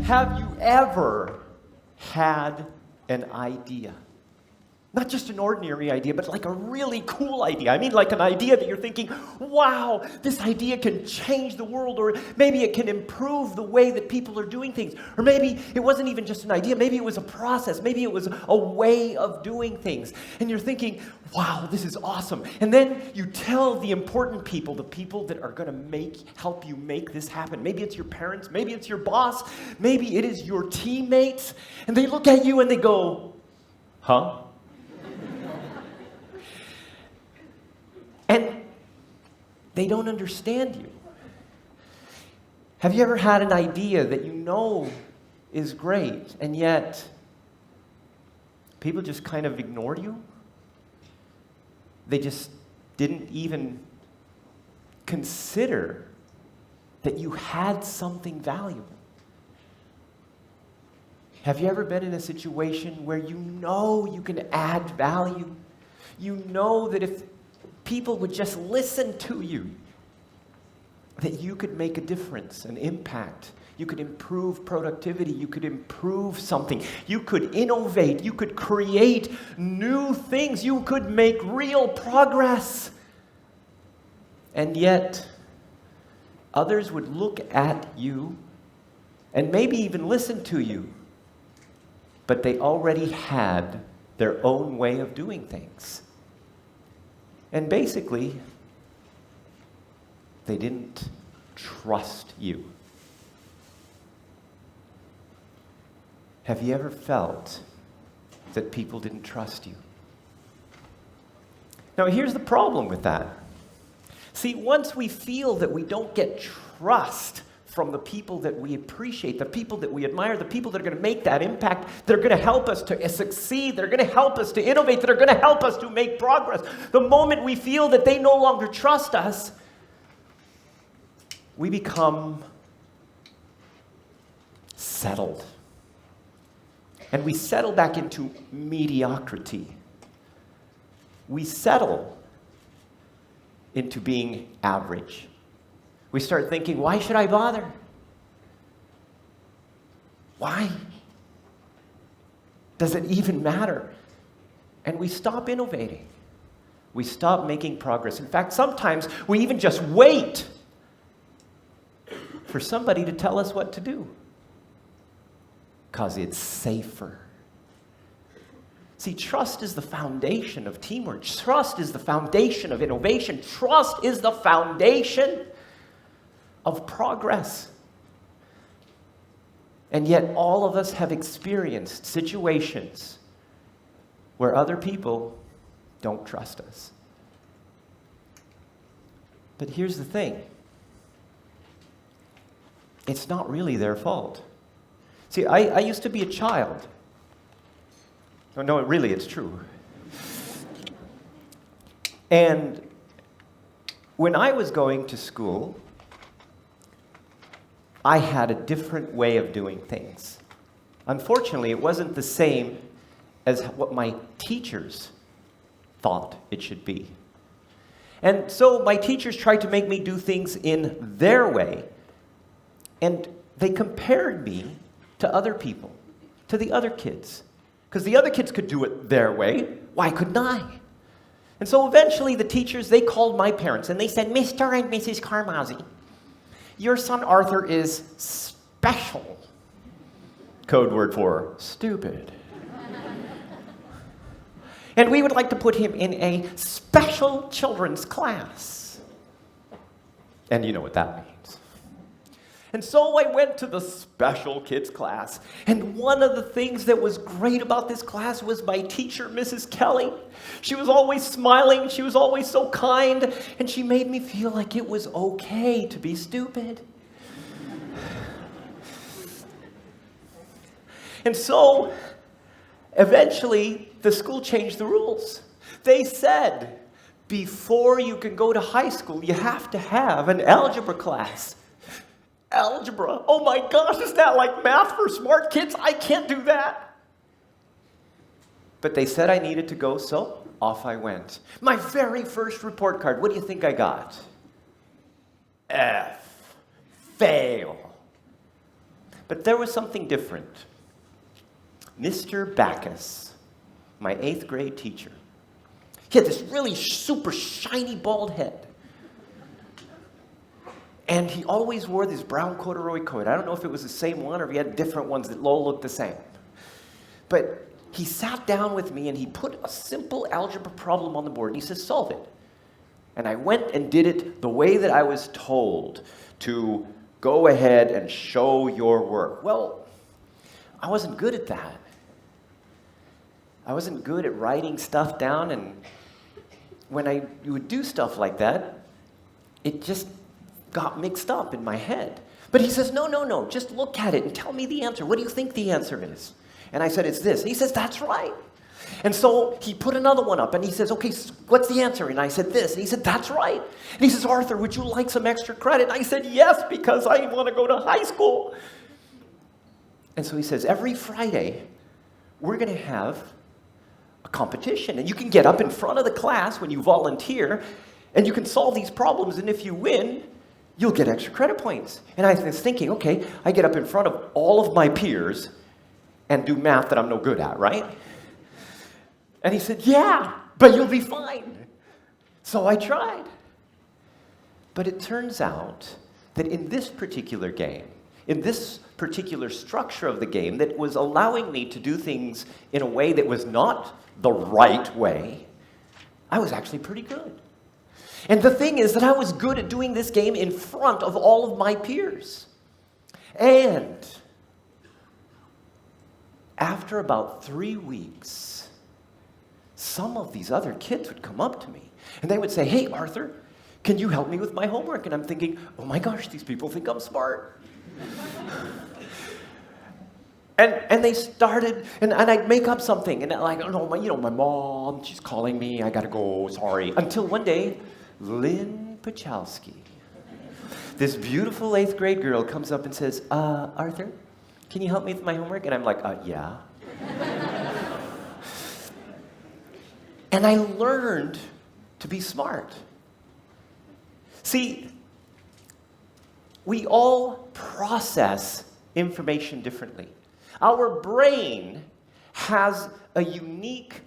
Have you ever had an idea? Not just an ordinary idea, but like a really cool idea. I mean, like an idea that you're thinking, wow, this idea can change the world, or maybe it can improve the way that people are doing things. Or maybe it wasn't even just an idea, maybe it was a process, maybe it was a way of doing things. And you're thinking, wow, this is awesome. And then you tell the important people, the people that are going to help you make this happen. Maybe it's your parents, maybe it's your boss, maybe it is your teammates. And they look at you and they go, huh? And they don't understand you. Have you ever had an idea that you know is great, and yet people just kind of ignored you? They just didn't even consider that you had something valuable. Have you ever been in a situation where you know you can add value? You know that if people would just listen to you, that you could make a difference, an impact. You could improve productivity. You could improve something. You could innovate. You could create new things. You could make real progress. And yet, others would look at you and maybe even listen to you, but they already had their own way of doing things. And basically, they didn't trust you. Have you ever felt that people didn't trust you? Now, here's the problem with that. See, once we feel that we don't get trust from the people that we appreciate, the people that we admire, the people that are going to make that impact, that are going to help us to succeed, that are going to help us to innovate, that are going to help us to make progress. The moment we feel that they no longer trust us, we become settled. And we settle back into mediocrity. We settle into being average. We start thinking, why should I bother? Why? Does it even matter? And we stop innovating. We stop making progress. In fact, sometimes we even just wait for somebody to tell us what to do, because it's safer. See, trust is the foundation of teamwork. Trust is the foundation of innovation. Trust is the foundation of progress. And yet all of us have experienced situations where other people don't trust us. But here's the thing. It's not really their fault. See, I used to be a child. No, really, it's true. And when I was going to school, I had a different way of doing things. Unfortunately, it wasn't the same as what my teachers thought it should be. And so my teachers tried to make me do things in their way, and they compared me to other people, to the other kids. Because the other kids could do it their way, why couldn't I? And so eventually the teachers, they called my parents, and they said, Mr. and Mrs. Carmazzi, your son Arthur is special. Code word for stupid. And we would like to put him in a special children's class. And you know what that means. And so I went to the special kids class. And one of the things that was great about this class was my teacher, Mrs. Kelly. She was always smiling. She was always so kind. And she made me feel like it was okay to be stupid. And so, eventually, the school changed the rules. They said, before you can go to high school, you have to have an algebra class. Algebra? Oh my gosh, is that like math for smart kids? I can't do that. But they said I needed to go, so off I went. My very first report card, what do you think I got? F. Fail. But there was something different. Mr. Backus, my 8th grade teacher, he had this really super shiny bald head. And he always wore this brown corduroy coat. I don't know if it was the same one or if he had different ones that all looked the same. But he sat down with me and he put a simple algebra problem on the board and he says, solve it. And I went and did it the way that I was told to go ahead and show your work. Well, I wasn't good at that. I wasn't good at writing stuff down, and when you would do stuff like that, it just got mixed up in my head. But he says, no, just look at it and tell me the answer. What do you think the answer is? And I said, it's this. And he says, that's right. And so he put another one up, and he says, okay, what's the answer? And I said, this. And he said, that's right. And he says, Arthur, would you like some extra credit? And I said, yes, because I want to go to high school. And so he says, every Friday, we're going to have a competition. And you can get up in front of the class when you volunteer, and you can solve these problems. And if you win, you'll get extra credit points. And I was thinking, okay, I get up in front of all of my peers and do math that I'm no good at, right? And he said, yeah, but you'll be fine. So I tried. But it turns out that in this particular game, in this particular structure of the game that was allowing me to do things in a way that was not the right way, I was actually pretty good. And the thing is that I was good at doing this game in front of all of my peers. And after about 3 weeks, some of these other kids would come up to me and they would say, hey, Arthur, can you help me with my homework? And I'm thinking, oh my gosh, these people think I'm smart. And they started, and I'd make up something, and like, oh no, my mom, she's calling me, I gotta go, sorry. Until one day, Lynn Pachowski, this beautiful 8th grade girl, comes up and says, Arthur, can you help me with my homework? And I'm like, yeah. And I learned to be smart. See, we all process information differently. Our brain has a unique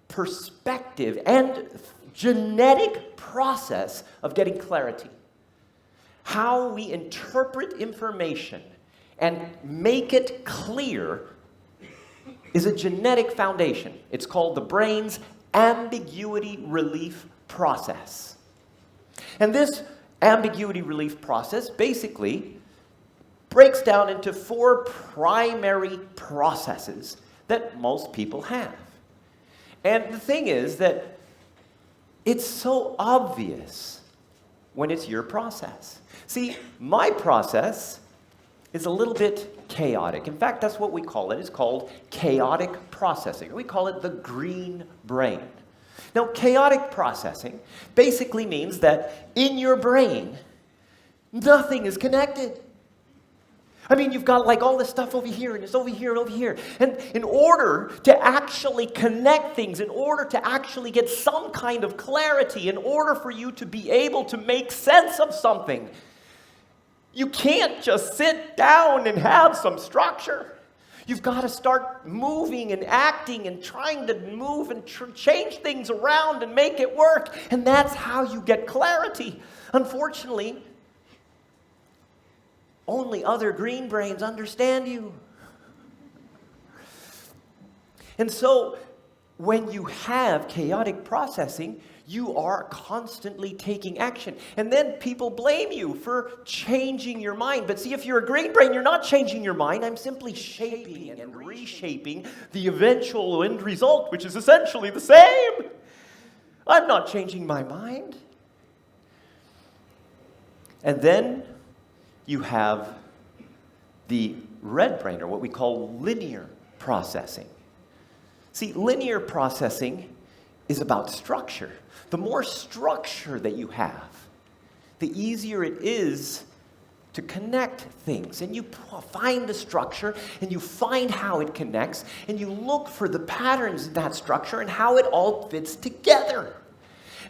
perspective and genetic process of getting clarity. How we interpret information and make it clear is a genetic foundation. It's called the brain's Ambiguity Relief Process. And this Ambiguity Relief Process basically breaks down into 4 primary processes that most people have. And the thing is that it's so obvious when it's your process. See, my process is a little bit chaotic. In fact, that's what we call it. It's called chaotic processing. We call it the green brain. Now, chaotic processing basically means that in your brain, nothing is connected. I mean, you've got like all this stuff over here, and it's over here and over here. And in order to actually connect things, in order to actually get some kind of clarity, in order for you to be able to make sense of something, you can't just sit down and have some structure. You've got to start moving and acting and trying to move and change things around and make it work. And that's how you get clarity. Unfortunately, only other green brains understand you. And so, when you have chaotic processing, you are constantly taking action. And then people blame you for changing your mind. But see, if you're a green brain, you're not changing your mind. I'm simply shaping and reshaping the eventual end result, which is essentially the same. I'm not changing my mind. And then you have the red brain, or what we call linear processing. See, linear processing is about structure. The more structure that you have, the easier it is to connect things. And you find the structure, and you find how it connects, and you look for the patterns in that structure and how it all fits together.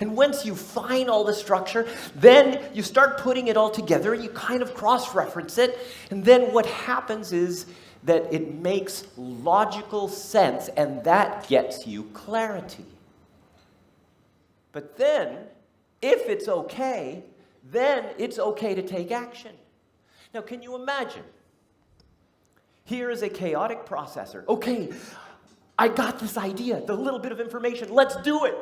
And once you find all the structure, then you start putting it all together and you kind of cross-reference it. And then what happens is that it makes logical sense, and that gets you clarity. But then, if it's okay, then it's okay to take action. Now, can you imagine? Here is a chaotic processor. Okay, I got this idea, the little bit of information, let's do it.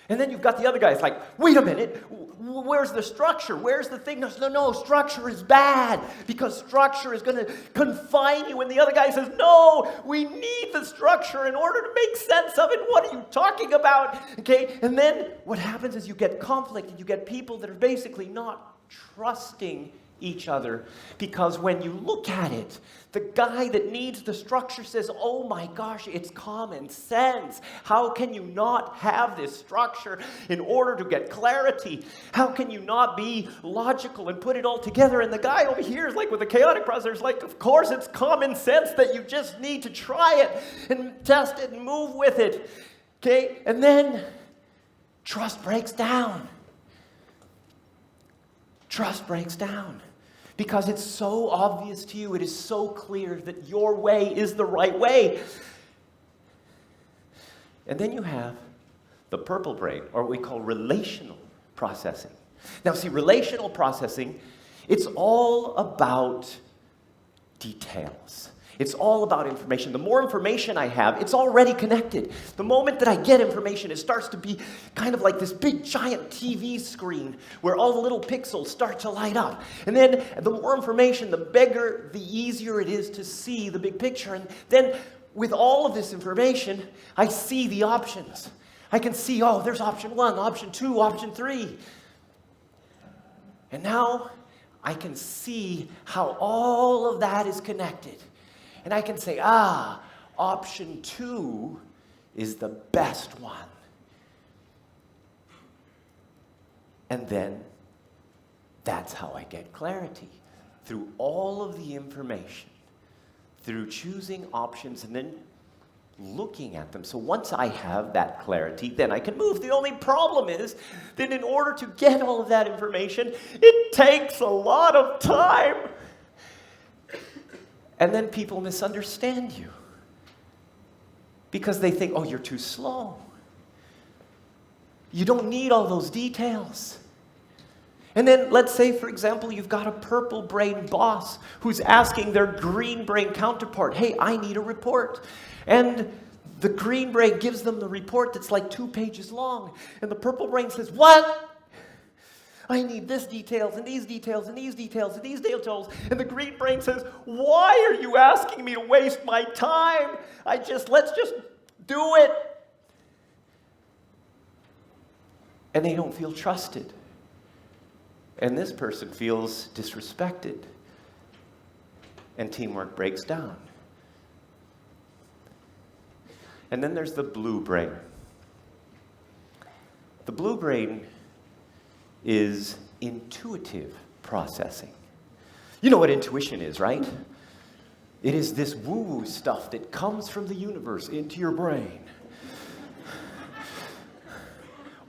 And then you've got the other guy, it's like, wait a minute, where's the structure? Where's the thing? No, structure is bad because structure is going to confine you. And the other guy says, no, we need the structure in order to make sense of it. What are you talking about? Okay, and then what happens is you get conflict and you get people that are basically not trusting each other, because when you look at it, the guy that needs the structure says, oh my gosh, it's common sense. How can you not have this structure in order to get clarity? How can you not be logical and put it all together? And the guy over here is like with the chaotic processor, is like, of course it's common sense that you just need to try it and test it and move with it. Okay, and then trust breaks down. Trust breaks down. Because it's so obvious to you, it is so clear that your way is the right way. And then you have the purple brain, or what we call relational processing. Now see, relational processing, it's all about details. It's all about information. The more information I have, it's already connected. The moment that I get information, it starts to be kind of like this big giant TV screen where all the little pixels start to light up. And then the more information, the bigger, the easier it is to see the big picture. And then with all of this information, I see the options. I can see, oh, there's option 1, option 2, option 3. And now I can see how all of that is connected. And I can say, option 2 is the best one. And then that's how I get clarity. Through all of the information, through choosing options and then looking at them. So once I have that clarity, then I can move. The only problem is that in order to get all of that information, it takes a lot of time. And then people misunderstand you because they think, oh, you're too slow. You don't need all those details. And then let's say, for example, you've got a purple brain boss who's asking their green brain counterpart, hey, I need a report. And the green brain gives them the report that's like 2 pages long. And the purple brain says, what? I need this details, and these details, and these details, and these details. And the green brain says, why are you asking me to waste my time? Let's just do it. And they don't feel trusted. And this person feels disrespected. And teamwork breaks down. And then there's the blue brain. The blue brain is intuitive processing. You know what intuition is, right? It is this woo-woo stuff that comes from the universe into your brain.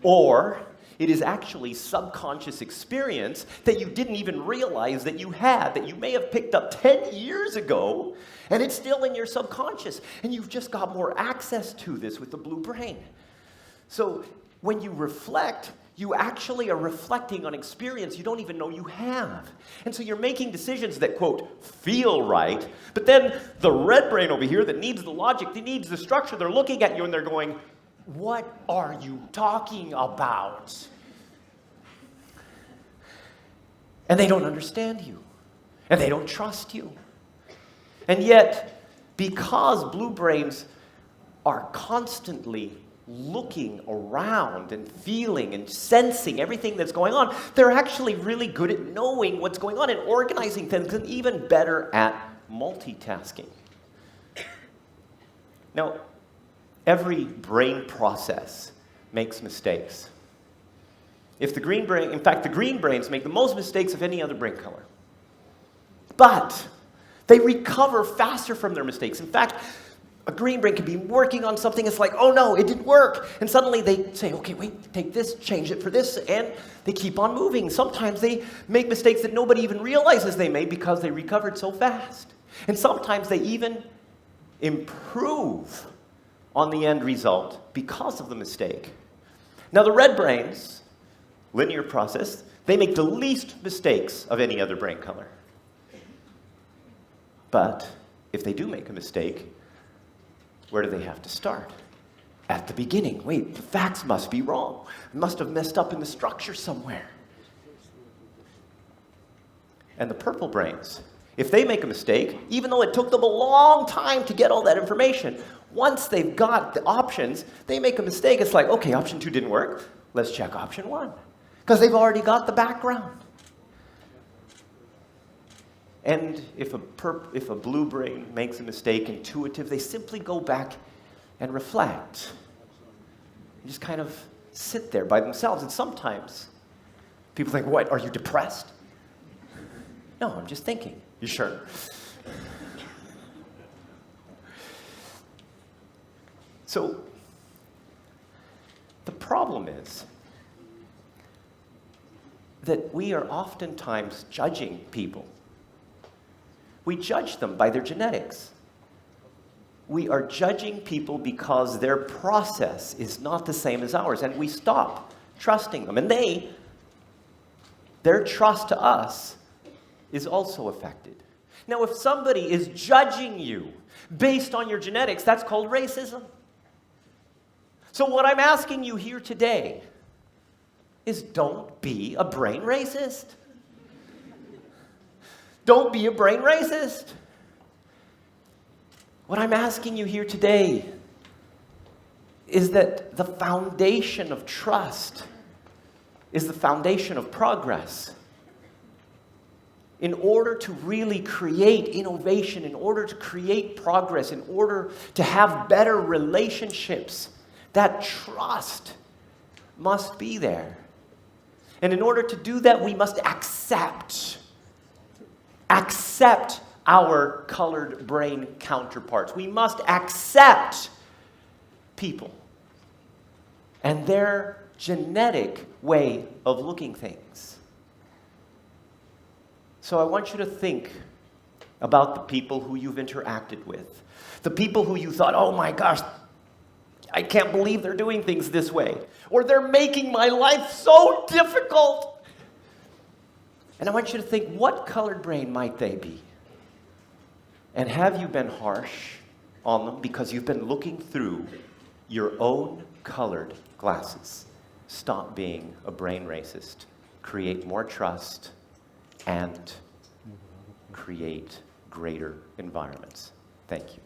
Or it is actually subconscious experience that you didn't even realize that you had, that you may have picked up 10 years ago, and it's still in your subconscious, and you've just got more access to this with the blue brain. So when you reflect, you actually are reflecting on experience you don't even know you have. And so you're making decisions that, quote, feel right, but then the red brain over here that needs the logic, that needs the structure, they're looking at you and they're going, what are you talking about? And they don't understand you. And they don't trust you. And yet, because blue brains are constantly looking around and feeling and sensing everything that's going on, they're actually really good at knowing what's going on and organizing things, and even better at multitasking. Now, every brain process makes mistakes. If the green brain, in fact, the green brains make the most mistakes of any other brain color. But they recover faster from their mistakes. In fact, A green brain can be working on something, it's like, oh no, it didn't work. And suddenly they say, okay, wait, take this, change it for this, and they keep on moving. Sometimes they make mistakes that nobody even realizes they made because they recovered so fast. And sometimes they even improve on the end result because of the mistake. Now the red brains, linear process, they make the least mistakes of any other brain color. But if they do make a mistake, where do they have to start? At the beginning. Wait, the facts must be wrong. I must have messed up in the structure somewhere. And the purple brains, if they make a mistake, even though it took them a long time to get all that information, once they've got the options, they make a mistake. It's like, okay, option 2 didn't work. Let's check option 1. Because they've already got the background. And if a blue brain makes a mistake, intuitive, they simply go back and reflect. And just kind of sit there by themselves. And sometimes people think, what, are you depressed? No, I'm just thinking. You sure? So, the problem is that we are oftentimes judging people. We judge them by their genetics. We are judging people because their process is not the same as ours, and we stop trusting them. And their trust to us is also affected. Now, if somebody is judging you based on your genetics, that's called racism. So what I'm asking you here today is don't be a brain racist. Don't be a brain racist. What I'm asking you here today is that the foundation of trust is the foundation of progress. In order to really create innovation, in order to create progress, in order to have better relationships, that trust must be there. And in order to do that, we must accept our colored brain counterparts. We must accept people and their genetic way of looking things. So I want you to think about the people who you've interacted with. The people who you thought, oh my gosh, I can't believe they're doing things this way. Or they're making my life so difficult. And I want you to think, what colored brain might they be? And have you been harsh on them because you've been looking through your own colored glasses? Stop being a brain racist. Create more trust and create greater environments. Thank you.